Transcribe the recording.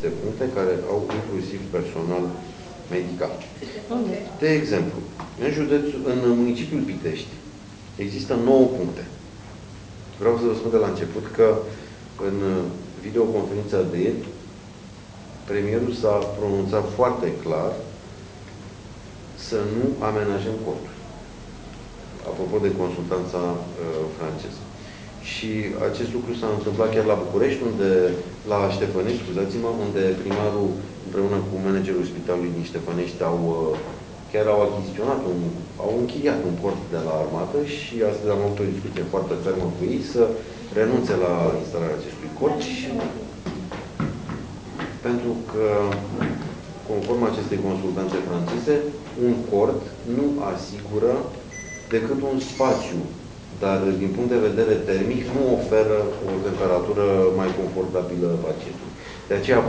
niște puncte care au inclusiv personal medical. Unde? De exemplu, în municipiul Pitești există 9 puncte. Vreau să vă spun de la început că în videoconferința de ieri, premierul s-a pronunțat foarte clar să nu amenajăm corturi. Apropo de consultanța franceză. Și acest lucru s-a întâmplat chiar la București, la Ștefănești, scuzați-mă, unde primarul împreună cu managerul spitalului din Ștefănești chiar au achiziționat, au închiriat un cort de la armată și astăzi am avut o discuție foarte fermă cu ei să renunțe la instalarea acestui cort și pentru că, conform acestei consultanțe franceze, un cort nu asigură decât un spațiu, dar din punct de vedere termic nu oferă o temperatură mai confortabilă pacientului. De aceea,